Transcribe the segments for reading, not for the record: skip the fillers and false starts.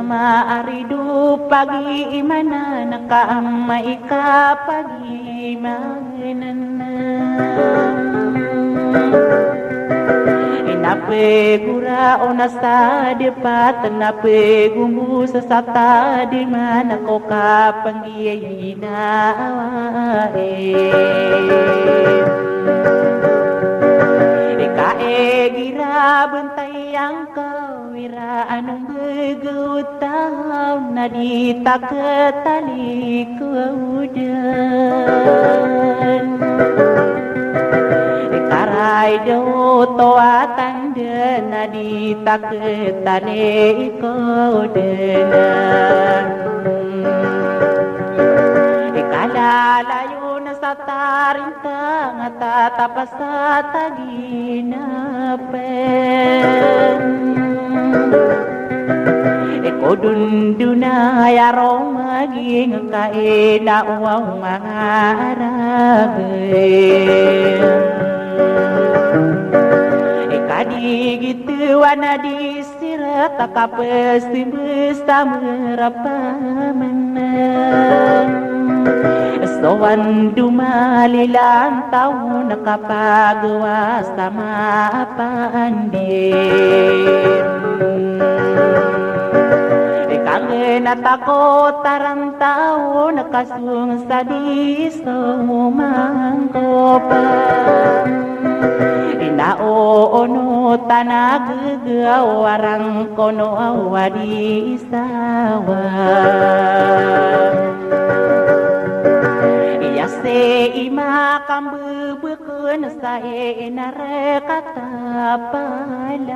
maaridu pagi imana nakaama ika pagi manana inape gura onasa depat nape gumbu sesata di mana koka penggiyina gira bentai yang kau wira anung begutau nadita ketali kuudan karai do toa tanda nadita ketane ikodenan ikalalayo satarinta ngata tapasata ginapen eko dunduna ya roma ging kaena uang mangarage ikadi gitu wana disirat takapesti besta merapamenan Sowan dumalilang taon nakapagawa sa mapandir Ikangen at ako tarang tao nakasung sa diso mangkopan Inaoono tanagagawarang kono awadi isawa se ima kambubukun sa inarekata palawong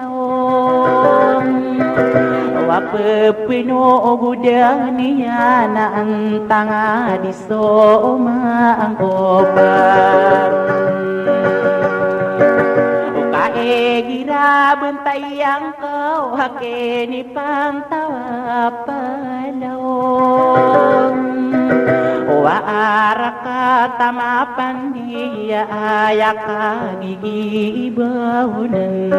wapepino gudaniya na ang tanga di so maangkopan gira bentay ang kau hakeni pantawa palawong Waaraka tamapan dia ayaka gigi baunan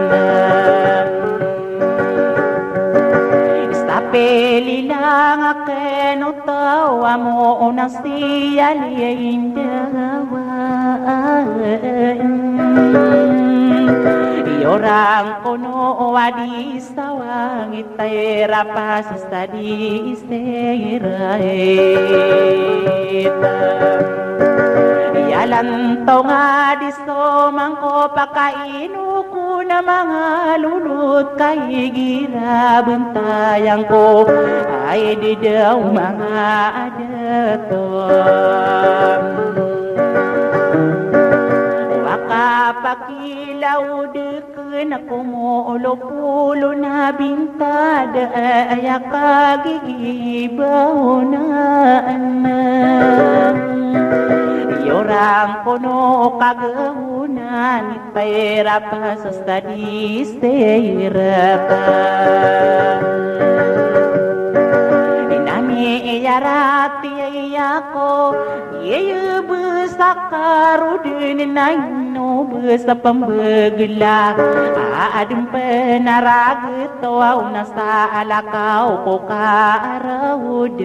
Istapeli lang aken utawa mo na siya liyaindawan Iorang kono wadi sawang itera pasis tadi istiraita Iyalan to nga di so mangko pakainu ko na mga lulot kay gira bentayang ko ay di daw mga adaton Pakilaw deken ako mo ulo-pulo na bintad ay kagigibaw na anak Yorang kono kagahunan itayra pa sa stadis tayra pa Iyarati ayako Iya besakarudin naino besa pembegela Adem penaraget tawau nasa alakau kokaraudan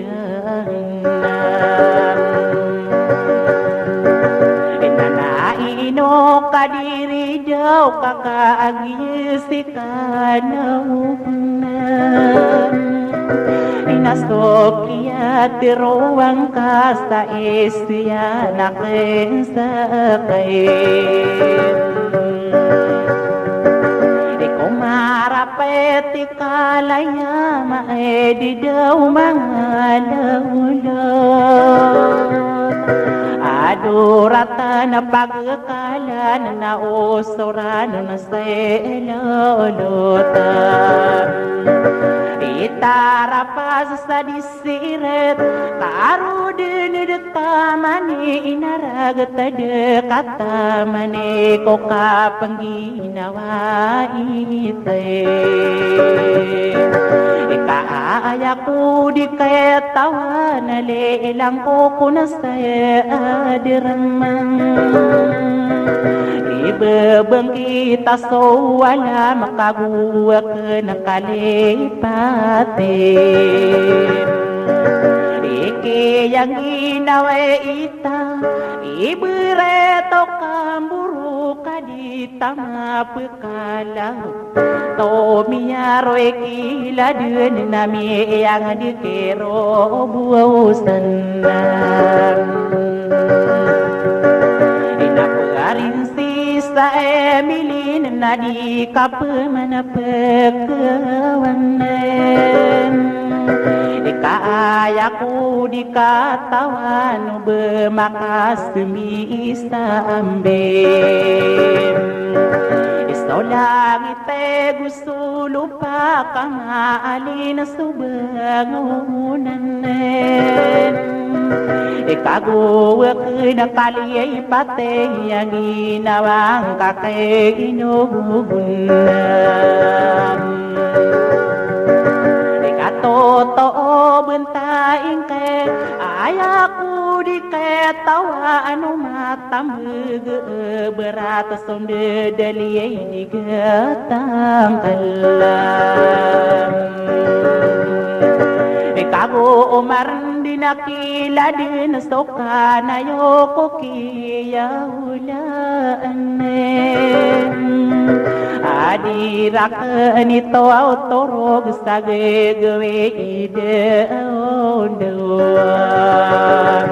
Nana ino kadiri jauh kakak sikanau Inasok iya tiruang kasta isya nakensakay Ikaw marapet ikalaya maedi daw mga lawlot Adurata na pagkakalan na usuran na sa ilulutan Itarapas sa disiret Karudin detamani inaragat dekatamani ko kapangginawa itay Ikaaya ko di kaya tawa nalelang ko kunasaya dirman ibebeng kita so wala makaguwa ka nakalipatin iki yang ginawa ita ibereto kamburu kadita mapekala to miyaro ikila dun nami yang dikero buwasan inaparin sisa emilin nadi kapemana pekawanan Ikayaku dikatawan bemakas demi isambem Isolang ite gusto lupa kamaalin subangunan Ikaguwa na kaliyay pate yang ginawang kakiginugunan Totoo bentaing ke ayaku di ketawa anu matambeg berat sonde daliyai di getang alam Ikago umaran dinakila din sokana yoko kiya ulanen Adirak nito autorog sa gagawe ideondoan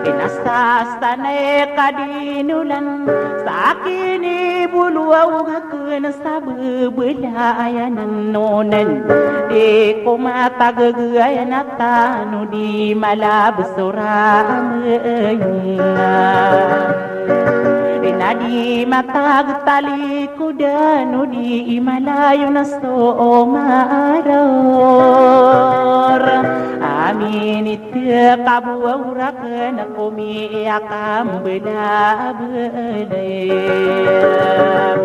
Inasastane kadinulan sa akin ibuluaw gakun sa bebelayanan nonan Di ko matagagayan at tano di malabsura Nadi matagtali ko dano di imalayo na so maaror Amin ito kabuawra ka na kumiyak ang belabalayam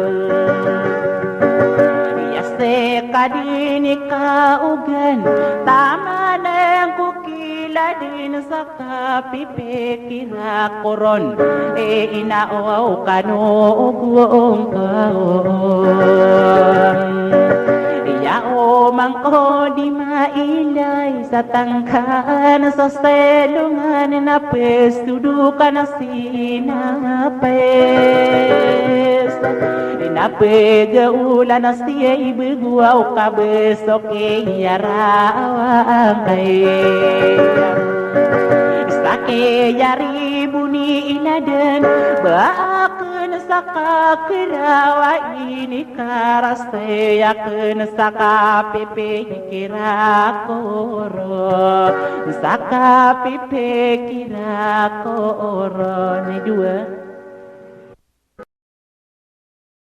Yase kadini kaugan tama na ang kukila din sa kapipikira koron inaaw kanuugong kaon Iyao mangko di mailay sa tangkan sa selungan na pestudukan na sinapes Napegaulan na siya ibiguaw kabesok iyarawa kaya Sake yari buni iladan Baakan sa kakirawa ini karasayakan sa kapipe kirakoro Sa kapipe kirakoro Ni dua